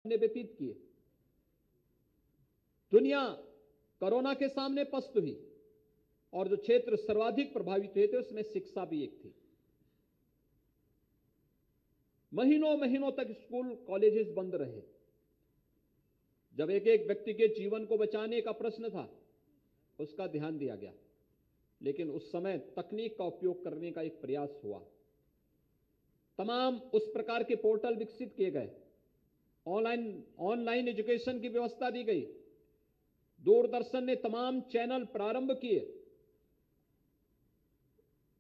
ने व्यतीत किए। दुनिया कोरोना के सामने पस्त हुई और जो क्षेत्र सर्वाधिक प्रभावित हुए थे उसमें शिक्षा भी एक थी। महीनों महीनों तक स्कूल कॉलेजेस बंद रहे। जब एक एक व्यक्ति के जीवन को बचाने का प्रश्न था, उसका ध्यान दिया गया, लेकिन उस समय तकनीक का उपयोग करने का एक प्रयास हुआ। तमाम उस प्रकार के पोर्टल विकसित किए गए, ऑनलाइन एजुकेशन की व्यवस्था दी गई, दूरदर्शन ने तमाम चैनल प्रारंभ किए।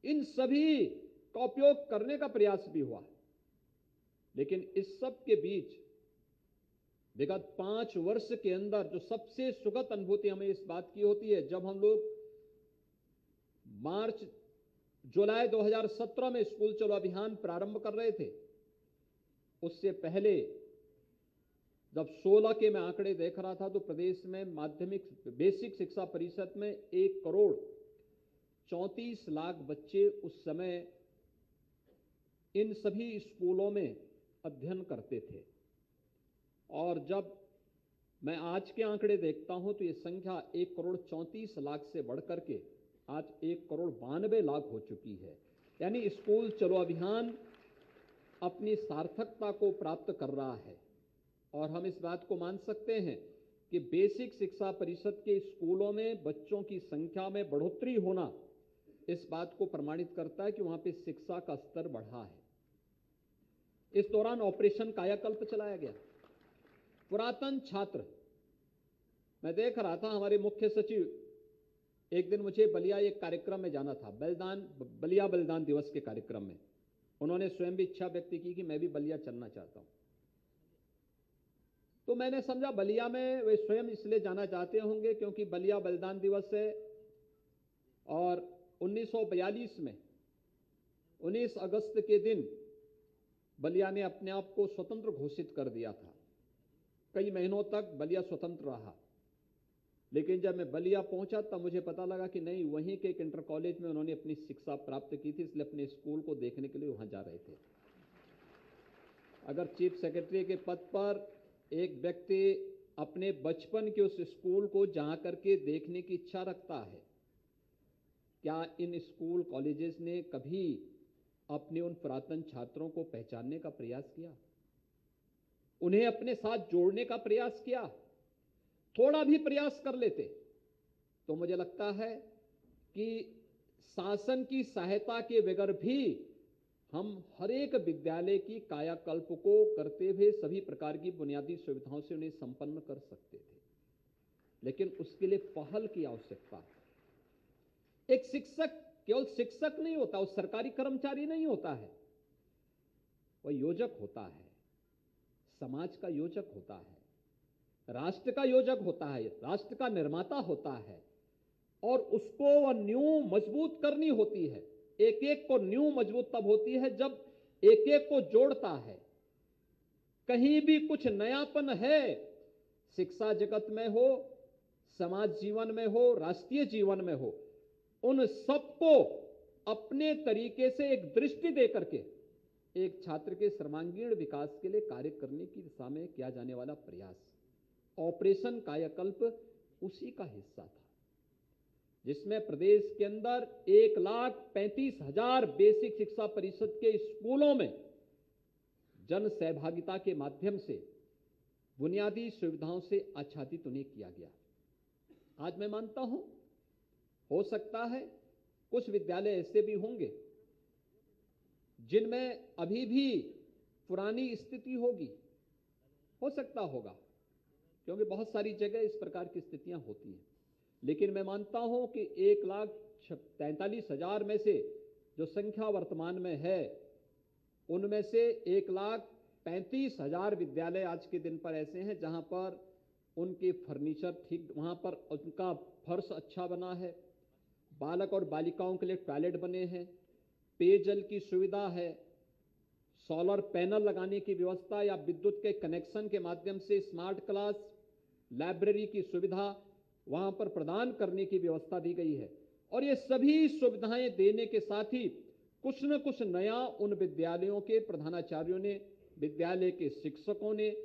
इन सभी का उपयोग करने का प्रयास भी हुआ, लेकिन इस सब के बीच विगत 5 वर्ष के अंदर जो सबसे सुखद अनुभूति हमें इस बात की होती है, जब हम लोग जुलाई 2017 में स्कूल चलो अभियान प्रारंभ कर रहे थे, उससे पहले जब 16 के मैं आंकड़े देख रहा था तो प्रदेश में माध्यमिक बेसिक शिक्षा परिषद में 1,34,00,000 बच्चे उस समय इन सभी स्कूलों में अध्ययन करते थे। और जब मैं आज के आंकड़े देखता हूं तो ये संख्या 1,34,00,000 से बढ़कर के आज 1,92,00,000 हो चुकी है। यानी स्कूल चलो अभियान अपनी सार्थकता को प्राप्त कर रहा है और हम इस बात को मान सकते हैं कि बेसिक शिक्षा परिषद के स्कूलों में बच्चों की संख्या में बढ़ोतरी होना इस बात को प्रमाणित करता है कि वहां पे शिक्षा का स्तर बढ़ा है। इस दौरान ऑपरेशन कायाकल्प चलाया गया। पुरातन छात्र, मैं देख रहा था, हमारे मुख्य सचिव, एक दिन मुझे बलिया एक कार्यक्रम में जाना था, बलिया बलिदान दिवस के कार्यक्रम में। उन्होंने स्वयं भी इच्छा व्यक्त की कि मैं भी बलिया चलना चाहता हूं। तो मैंने समझा बलिया में वे स्वयं इसलिए जाना चाहते होंगे क्योंकि बलिया बलिदान दिवस है और 1942 में 19 अगस्त के दिन बलिया ने अपने आप को स्वतंत्र घोषित कर दिया था। कई महीनों तक बलिया स्वतंत्र रहा, लेकिन जब मैं बलिया पहुंचा तब मुझे पता लगा कि नहीं, वहीं के एक इंटर कॉलेज में उन्होंने अपनी शिक्षा प्राप्त की थी, इसलिए अपने स्कूल को देखने के लिए वहां जा रहे थे। अगर चीफ सेक्रेटरी के पद पर एक व्यक्ति अपने बचपन के उस स्कूल को जा करके देखने की इच्छा रखता है, क्या इन स्कूल कॉलेजेस ने कभी अपने उन पुरातन छात्रों को पहचानने का प्रयास किया, उन्हें अपने साथ जोड़ने का प्रयास किया? थोड़ा भी प्रयास कर लेते तो मुझे लगता है कि शासन की सहायता के बगैर भी हम हर एक विद्यालय की कायाकल्प को करते हुए सभी प्रकार की बुनियादी सुविधाओं से उन्हें संपन्न कर सकते थे, लेकिन उसके लिए पहल की आवश्यकता है। एक शिक्षक केवल शिक्षक नहीं होता, वो सरकारी कर्मचारी नहीं होता है, वह योजक होता है, समाज का योजक होता है, राष्ट्र का योजक होता है, राष्ट्र का निर्माता होता है, और उसको वह नींव मजबूत करनी होती है। एक एक को नींव मजबूत तब होती है जब एक एक को जोड़ता है। कहीं भी कुछ नयापन है, शिक्षा जगत में हो, समाज जीवन में हो, राष्ट्रीय जीवन में हो, उन सबको अपने तरीके से एक दृष्टि देकर के एक छात्र के सर्वांगीण विकास के लिए कार्य करने की दिशा में किया जाने वाला प्रयास, ऑपरेशन कायाकल्प उसी का हिस्सा था, जिसमें प्रदेश के अंदर 1,35,000 बेसिक शिक्षा परिषद के स्कूलों में जन सहभागिता के माध्यम से बुनियादी सुविधाओं से आच्छादित उन्हें किया गया। आज मैं मानता हूं, हो सकता है कुछ विद्यालय ऐसे भी होंगे जिनमें अभी भी पुरानी स्थिति होगी, हो सकता होगा, क्योंकि बहुत सारी जगह इस प्रकार की स्थितियां होती हैं। लेकिन मैं मानता हूं कि 1,43,000 में से जो संख्या वर्तमान में है, उनमें से 1,35,000 विद्यालय आज के दिन पर ऐसे हैं जहां पर उनके फर्नीचर ठीक, वहां पर उनका फर्श अच्छा बना है, बालक और बालिकाओं के लिए टॉयलेट बने हैं, पेयजल की सुविधा है, सोलर पैनल लगाने की व्यवस्था या विद्युत के कनेक्शन के माध्यम से स्मार्ट क्लास, लाइब्रेरी की सुविधा वहां पर प्रदान करने की व्यवस्था दी गई है। और ये सभी सुविधाएं देने के साथ ही कुछ न कुछ नया उन विद्यालयों के प्रधानाचार्यों ने, विद्यालय के शिक्षकों ने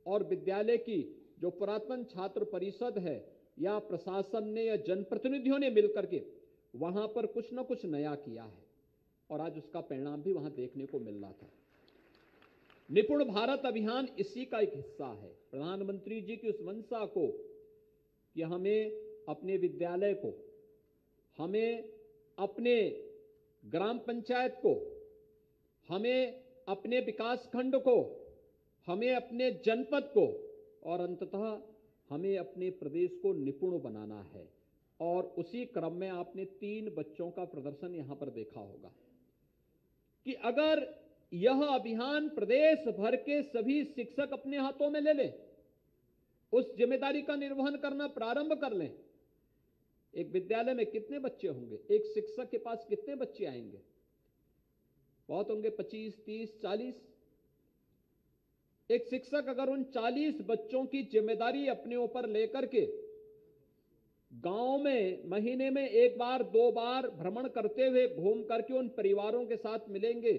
और विद्यालय की जो पुरातन छात्र परिषद है या प्रशासन ने या जनप्रतिनिधियों ने मिलकर के वहां पर कुछ न कुछ नया किया है और आज उसका परिणाम भी वहां देखने को मिल रहा था। निपुण भारत अभियान इसी का एक हिस्सा है। प्रधानमंत्री जी की उस मंशा को कि हमें अपने विद्यालय को, हमें अपने ग्राम पंचायत को, हमें अपने विकास खंड को, हमें अपने जनपद को और अंततः हमें अपने प्रदेश को निपुण बनाना है। और उसी क्रम में आपने 3 बच्चों का प्रदर्शन यहां पर देखा होगा कि अगर यह अभियान प्रदेश भर के सभी शिक्षक अपने हाथों में ले लें, उस जिम्मेदारी का निर्वहन करना प्रारंभ कर लें, एक विद्यालय में कितने बच्चे होंगे? एक शिक्षक के पास कितने बच्चे आएंगे? बहुत होंगे, 25, 30, 40। एक शिक्षक अगर उन 40 बच्चों की जिम्मेदारी अपने ऊपर लेकर के गांव में महीने में 1 बार 2 बार भ्रमण करते हुए घूम करके उन परिवारों के साथ मिलेंगे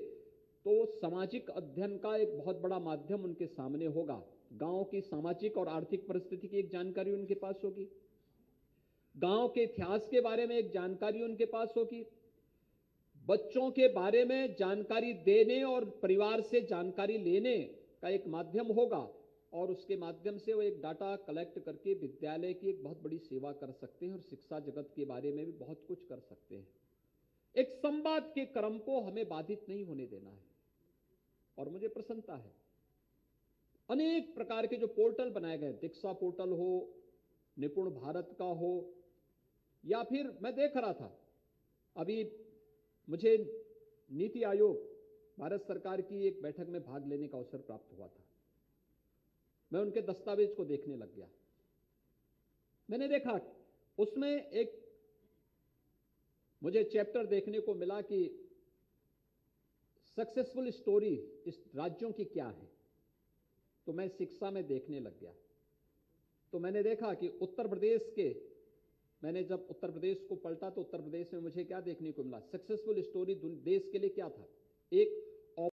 तो सामाजिक अध्ययन का एक बहुत बड़ा माध्यम उनके सामने होगा। गांव की सामाजिक और आर्थिक परिस्थिति की एक जानकारी उनके पास होगी, गांव के इतिहास के बारे में एक जानकारी उनके पास होगी, बच्चों के बारे में जानकारी देने और परिवार से जानकारी लेने का एक माध्यम होगा और उसके माध्यम से वो एक डाटा कलेक्ट करके विद्यालय की एक बहुत बड़ी सेवा कर सकते हैं और शिक्षा जगत के बारे में भी बहुत कुछ कर सकते हैं। एक संवाद के क्रम को हमें बाधित नहीं होने देना है और मुझे प्रसन्नता है अनेक प्रकार के जो पोर्टल बनाए गए, दीक्षा पोर्टल हो, निपुण भारत का हो, या फिर मैं देख रहा था अभी मुझे नीति आयोग भारत सरकार की एक बैठक में भाग लेने का अवसर प्राप्त हुआ था। मैं उनके दस्तावेज को देखने लग गया। मैंने देखा उसमें एक मुझे चैप्टर देखने को मिला कि सक्सेसफुल स्टोरी इस राज्यों की क्या है, तो मैं शिक्षा में देखने लग गया। तो मैंने देखा कि उत्तर प्रदेश के, मैंने जब उत्तर प्रदेश को पलटा तो उत्तर प्रदेश में मुझे क्या देखने को मिला? सक्सेसफुल स्टोरी देश के लिए क्या था? एक